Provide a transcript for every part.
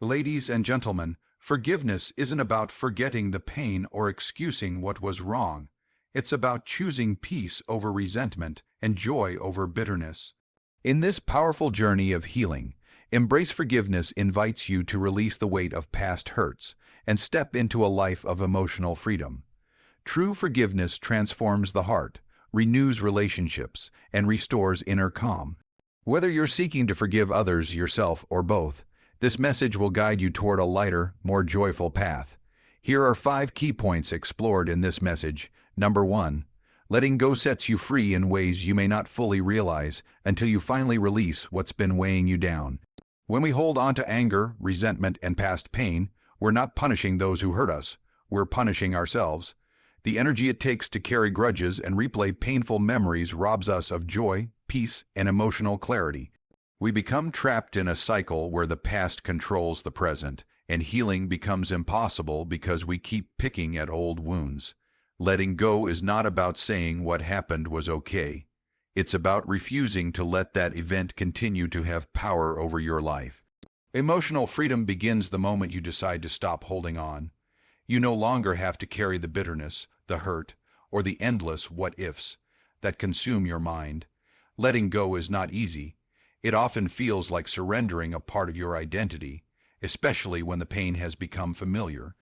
Ladies and gentlemen, forgiveness isn't about forgetting the pain or excusing what was wrong. It's about choosing peace over resentment and joy over bitterness. In this powerful journey of healing, Embrace Forgiveness invites you to release the weight of past hurts and step into a life of emotional freedom. True forgiveness transforms the heart, renews relationships, and restores inner calm. Whether you're seeking to forgive others, yourself, or both, this message will guide you toward a lighter, more joyful path. Here are 5 key points explored in this message. Number 1. Letting go sets you free in ways you may not fully realize until you finally release what's been weighing you down. When we hold on to anger, resentment, and past pain, we're not punishing those who hurt us. We're punishing ourselves. The energy it takes to carry grudges and replay painful memories robs us of joy, peace, and emotional clarity. We become trapped in a cycle where the past controls the present, and healing becomes impossible because we keep picking at old wounds. Letting go is not about saying what happened was okay. It's about refusing to let that event continue to have power over your life. Emotional freedom begins the moment you decide to stop holding on. You no longer have to carry the bitterness, the hurt, or the endless what-ifs that consume your mind. Letting go is not easy. It often feels like surrendering a part of your identity, especially when the pain has become familiar.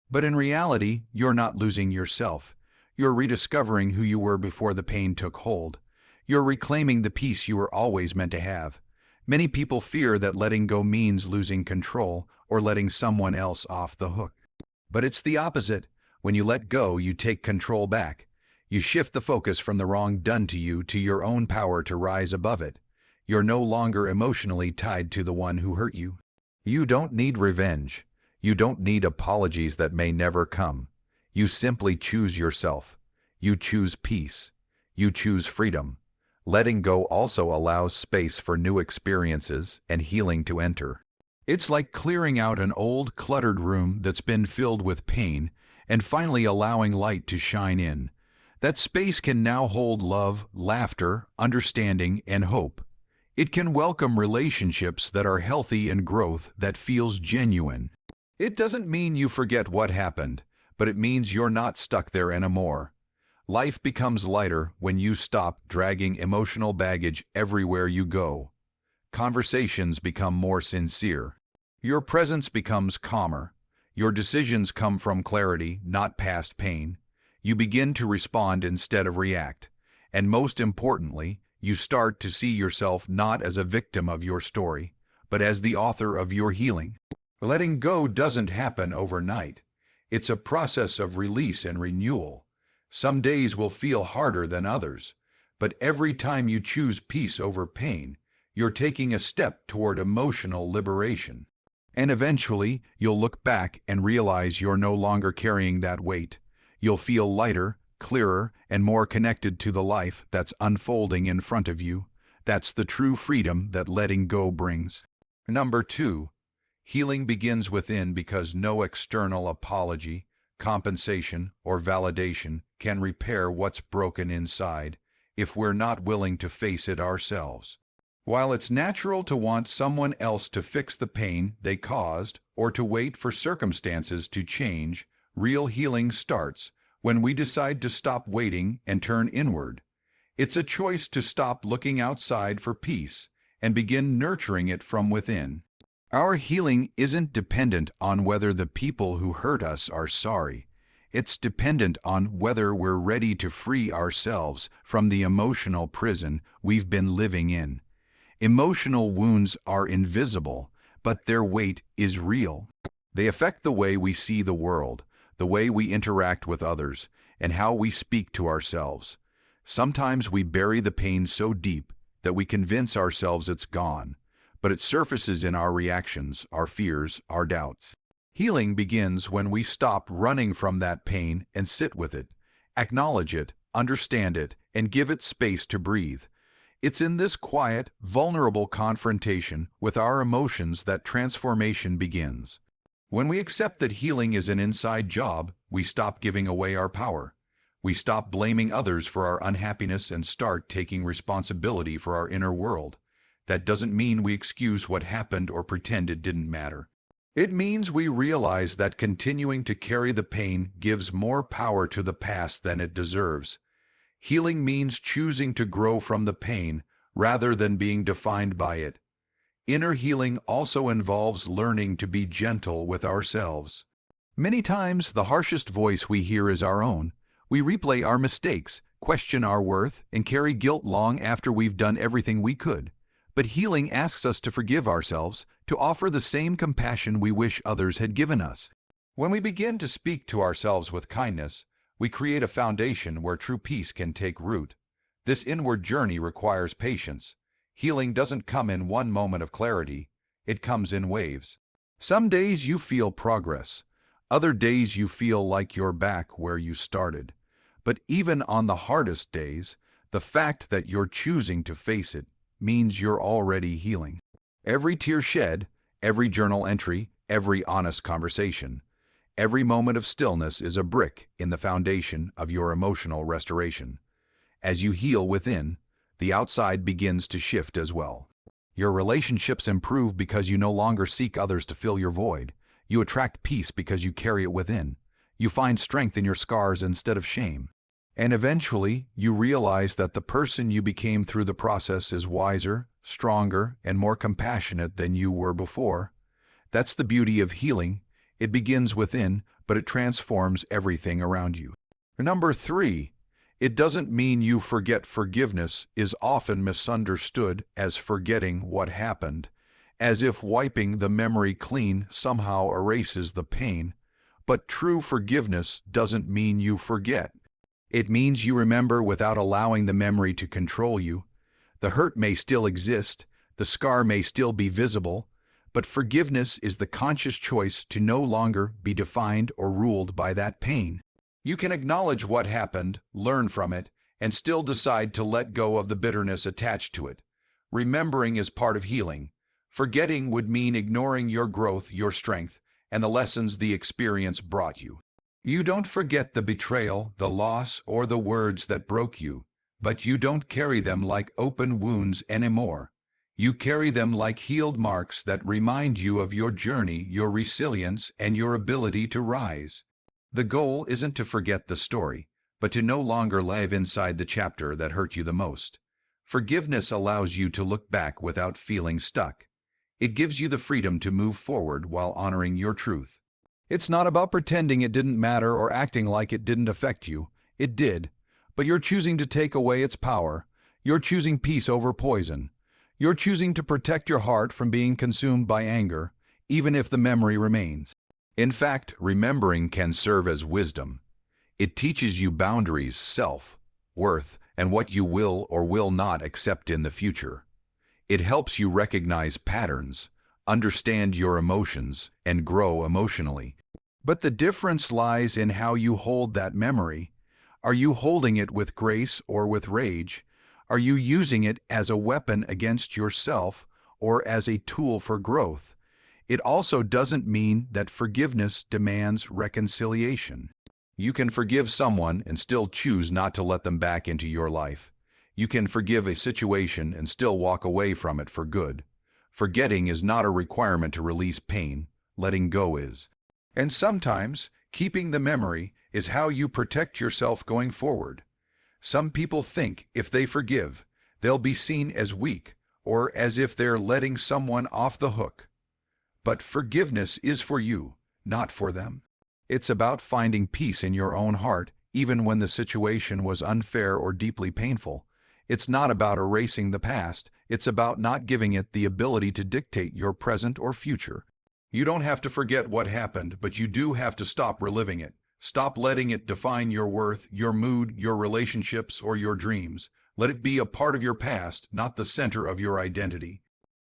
But in reality, you're not losing yourself. You're rediscovering who you were before the pain took hold. You're reclaiming the peace you were always meant to have. Many people fear that letting go means losing control or letting someone else off the hook. But it's the opposite. When you let go, you take control back. You shift the focus from the wrong done to you to your own power to rise above it. You're no longer emotionally tied to the one who hurt you. You don't need revenge. You don't need apologies that may never come. You simply choose yourself. You choose peace. You choose freedom. Letting go also allows space for new experiences and healing to enter. It's like clearing out an old, cluttered room that's been filled with pain and finally allowing light to shine in. That space can now hold love, laughter, understanding, and hope. It can welcome relationships that are healthy and growth that feels genuine. It doesn't mean you forget what happened, but it means you're not stuck there anymore. Life becomes lighter when you stop dragging emotional baggage everywhere you go. Conversations become more sincere. Your presence becomes calmer. Your decisions come from clarity, not past pain. You begin to respond instead of react. And most importantly, you start to see yourself not as a victim of your story, but as the author of your healing. Letting go doesn't happen overnight. It's a process of release and renewal. Some days will feel harder than others, but every time you choose peace over pain, you're taking a step toward emotional liberation. And eventually, you'll look back and realize you're no longer carrying that weight. You'll feel lighter, clearer, and more connected to the life that's unfolding in front of you. That's the true freedom that letting go brings. Number 2. Healing begins within because no external apology, compensation, or validation can repair what's broken inside if we're not willing to face it ourselves. While it's natural to want someone else to fix the pain they caused or to wait for circumstances to change, real healing starts when we decide to stop waiting and turn inward. It's a choice to stop looking outside for peace and begin nurturing it from within. Our healing isn't dependent on whether the people who hurt us are sorry. It's dependent on whether we're ready to free ourselves from the emotional prison we've been living in. Emotional wounds are invisible, but their weight is real. They affect the way we see the world, the way we interact with others, and how we speak to ourselves. Sometimes we bury the pain so deep that we convince ourselves it's gone, but it surfaces in our reactions, our fears, our doubts. Healing begins when we stop running from that pain and sit with it, acknowledge it, understand it, and give it space to breathe. It's in this quiet, vulnerable confrontation with our emotions that transformation begins. When we accept that healing is an inside job, we stop giving away our power. We stop blaming others for our unhappiness and start taking responsibility for our inner world. That doesn't mean we excuse what happened or pretend it didn't matter. It means we realize that continuing to carry the pain gives more power to the past than it deserves. Healing means choosing to grow from the pain rather than being defined by it. Inner healing also involves learning to be gentle with ourselves. Many times, the harshest voice we hear is our own. We replay our mistakes, question our worth, and carry guilt long after we've done everything we could. But healing asks us to forgive ourselves, to offer the same compassion we wish others had given us. When we begin to speak to ourselves with kindness, we create a foundation where true peace can take root. This inward journey requires patience. Healing doesn't come in one moment of clarity, it comes in waves. Some days you feel progress, other days you feel like you're back where you started. But even on the hardest days, the fact that you're choosing to face it means you're already healing. Every tear shed, every journal entry, every honest conversation, every moment of stillness is a brick in the foundation of your emotional restoration. As you heal within, the outside begins to shift as well. Your relationships improve because you no longer seek others to fill your void. You attract peace because you carry it within. You find strength in your scars instead of shame. And eventually, you realize that the person you became through the process is wiser, stronger, and more compassionate than you were before. That's the beauty of healing. It begins within, but it transforms everything around you. Number 3. It doesn't mean you forget. Forgiveness is often misunderstood as forgetting what happened, as if wiping the memory clean somehow erases the pain. But true forgiveness doesn't mean you forget. It means you remember without allowing the memory to control you. The hurt may still exist, the scar may still be visible, but forgiveness is the conscious choice to no longer be defined or ruled by that pain. You can acknowledge what happened, learn from it, and still decide to let go of the bitterness attached to it. Remembering is part of healing. Forgetting would mean ignoring your growth, your strength, and the lessons the experience brought you. You don't forget the betrayal, the loss, or the words that broke you, but you don't carry them like open wounds anymore. You carry them like healed marks that remind you of your journey, your resilience, and your ability to rise. The goal isn't to forget the story, but to no longer live inside the chapter that hurt you the most. Forgiveness allows you to look back without feeling stuck. It gives you the freedom to move forward while honoring your truth. It's not about pretending it didn't matter or acting like it didn't affect you. It did, but you're choosing to take away its power. You're choosing peace over poison. You're choosing to protect your heart from being consumed by anger, even if the memory remains. In fact, remembering can serve as wisdom. It teaches you boundaries, self-worth, and what you will or will not accept in the future. It helps you recognize patterns, understand your emotions, and grow emotionally. But the difference lies in how you hold that memory. Are you holding it with grace or with rage? Are you using it as a weapon against yourself or as a tool for growth? It also doesn't mean that forgiveness demands reconciliation. You can forgive someone and still choose not to let them back into your life. You can forgive a situation and still walk away from it for good. Forgetting is not a requirement to release pain, letting go is. And sometimes, keeping the memory is how you protect yourself going forward. Some people think if they forgive, they'll be seen as weak or as if they're letting someone off the hook. But forgiveness is for you, not for them. It's about finding peace in your own heart, even when the situation was unfair or deeply painful. It's not about erasing the past, it's about not giving it the ability to dictate your present or future. You don't have to forget what happened, but you do have to stop reliving it. Stop letting it define your worth, your mood, your relationships, or your dreams. Let it be a part of your past, not the center of your identity.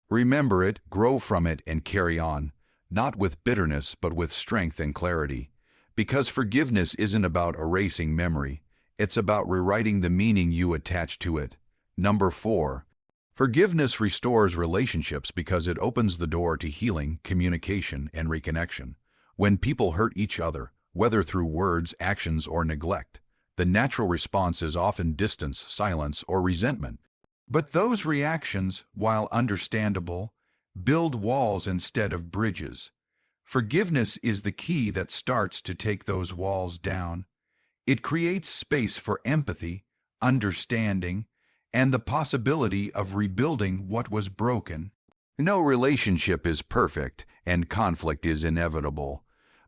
Remember it, grow from it, and carry on, not with bitterness, but with strength and clarity. Because forgiveness isn't about erasing memory, it's about rewriting the meaning you attach to it. Number 4. Forgiveness restores relationships because it opens the door to healing, communication, and reconnection. When people hurt each other, whether through words, actions, or neglect, the natural response is often distance, silence, or resentment. But those reactions, while understandable, build walls instead of bridges. Forgiveness is the key that starts to take those walls down. It creates space for empathy, understanding, and the possibility of rebuilding what was broken. No relationship is perfect, and conflict is inevitable.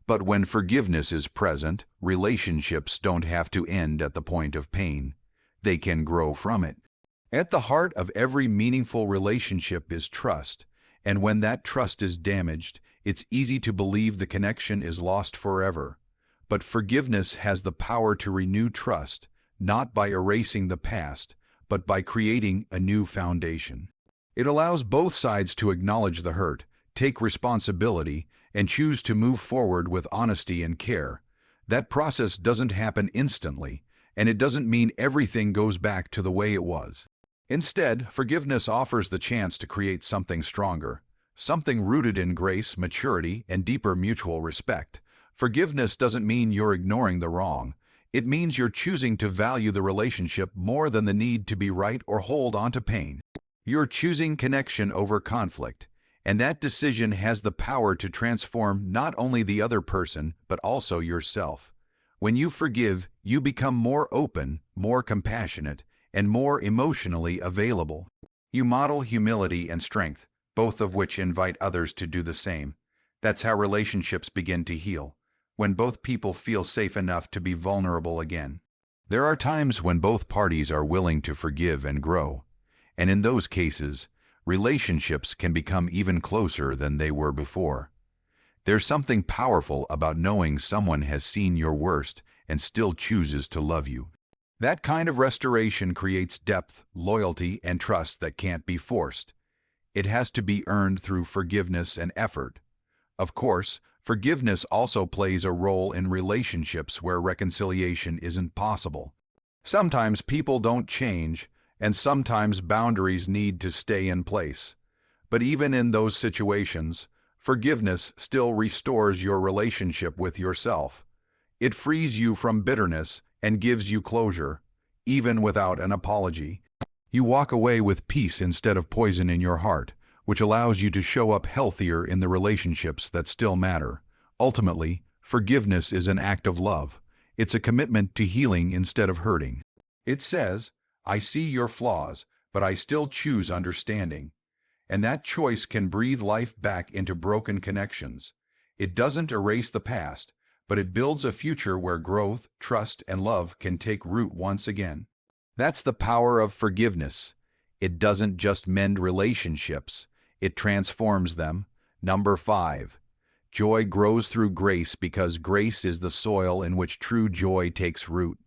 But when forgiveness is present, relationships don't have to end at the point of pain. They can grow from it. At the heart of every meaningful relationship is trust, and when that trust is damaged, it's easy to believe the connection is lost forever. But forgiveness has the power to renew trust, not by erasing the past, but by creating a new foundation. It allows both sides to acknowledge the hurt, take responsibility, and choose to move forward with honesty and care. That process doesn't happen instantly, and it doesn't mean everything goes back to the way it was. Instead, forgiveness offers the chance to create something stronger, something rooted in grace, maturity, and deeper mutual respect. Forgiveness doesn't mean you're ignoring the wrong. It means you're choosing to value the relationship more than the need to be right or hold on to pain. You're choosing connection over conflict, and that decision has the power to transform not only the other person, but also yourself. When you forgive, you become more open, more compassionate, and more emotionally available. You model humility and strength, both of which invite others to do the same. That's how relationships begin to heal, when both people feel safe enough to be vulnerable again. There are times when both parties are willing to forgive and grow, and in those cases, relationships can become even closer than they were before. There's something powerful about knowing someone has seen your worst and still chooses to love you. That kind of restoration creates depth, loyalty, and trust that can't be forced. It has to be earned through forgiveness and effort. Of course, forgiveness also plays a role in relationships where reconciliation isn't possible. Sometimes people don't change, and sometimes boundaries need to stay in place. But even in those situations, forgiveness still restores your relationship with yourself. It frees you from bitterness and gives you closure, even without an apology. You walk away with peace instead of poison in your heart, which allows you to show up healthier in the relationships that still matter. Ultimately, forgiveness is an act of love. It's a commitment to healing instead of hurting. It says, "I see your flaws, but I still choose understanding." And that choice can breathe life back into broken connections. It doesn't erase the past, but it builds a future where growth, trust, and love can take root once again. That's the power of forgiveness. It doesn't just mend relationships, it transforms them. Number 5. Joy grows through grace because grace is the soil in which true joy takes root.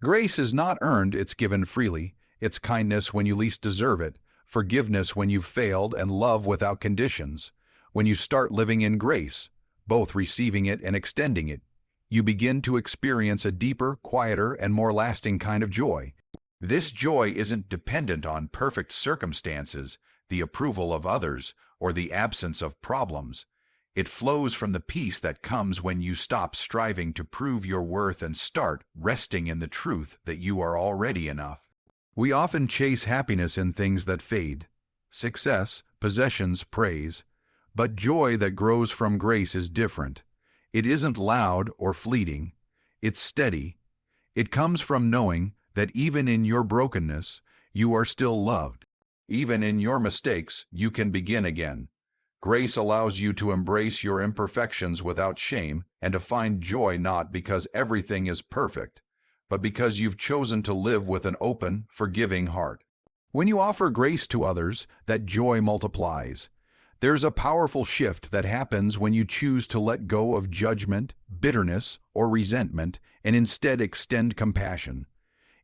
Grace is not earned, it's given freely. It's kindness when you least deserve it, forgiveness when you've failed, and love without conditions. When you start living in grace, both receiving it and extending it, you begin to experience a deeper, quieter, and more lasting kind of joy. This joy isn't dependent on perfect circumstances, the approval of others, or the absence of problems. It flows from the peace that comes when you stop striving to prove your worth and start resting in the truth that you are already enough. We often chase happiness in things that fade: success, possessions, praise. But joy that grows from grace is different. It isn't loud or fleeting. It's steady. It comes from knowing that even in your brokenness, you are still loved. Even in your mistakes, you can begin again. Grace allows you to embrace your imperfections without shame and to find joy not because everything is perfect, but because you've chosen to live with an open, forgiving heart. When you offer grace to others, that joy multiplies. There's a powerful shift that happens when you choose to let go of judgment, bitterness, or resentment and instead extend compassion.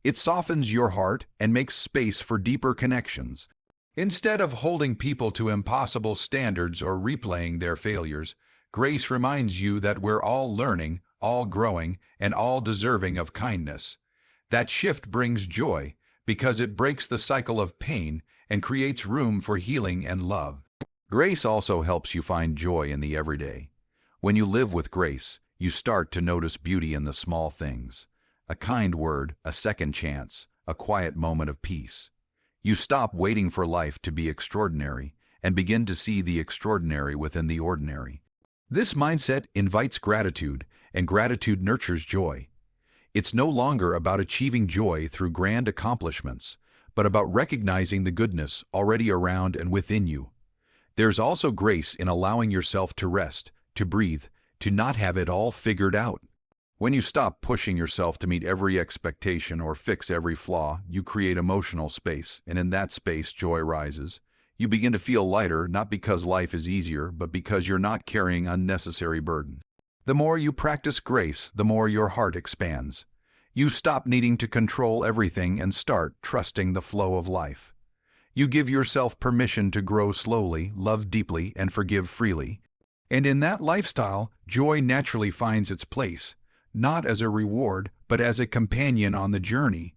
It softens your heart and makes space for deeper connections. Instead of holding people to impossible standards or replaying their failures, grace reminds you that we're all learning, all growing, and all deserving of kindness. That shift brings joy because it breaks the cycle of pain and creates room for healing and love. Grace also helps you find joy in the everyday. When you live with grace, you start to notice beauty in the small things. A kind word, a second chance, a quiet moment of peace. You stop waiting for life to be extraordinary and begin to see the extraordinary within the ordinary. This mindset invites gratitude, and gratitude nurtures joy. It's no longer about achieving joy through grand accomplishments, but about recognizing the goodness already around and within you. There's also grace in allowing yourself to rest, to breathe, to not have it all figured out. When you stop pushing yourself to meet every expectation or fix every flaw, you create emotional space, and in that space, joy rises. You begin to feel lighter, not because life is easier, but because you're not carrying unnecessary burden. The more you practice grace, the more your heart expands. You stop needing to control everything and start trusting the flow of life. You give yourself permission to grow slowly, love deeply, and forgive freely. And in that lifestyle, joy naturally finds its place, not as a reward, but as a companion on the journey.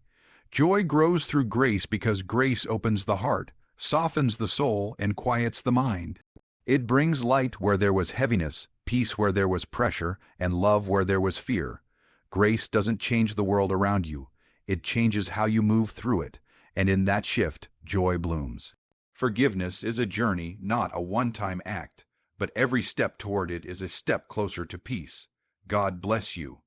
Joy grows through grace because grace opens the heart, softens the soul, and quiets the mind. It brings light where there was heaviness, peace where there was pressure, and love where there was fear. Grace doesn't change the world around you. It changes how you move through it, and in that shift, joy blooms. Forgiveness is a journey, not a one-time act, but every step toward it is a step closer to peace. God bless you.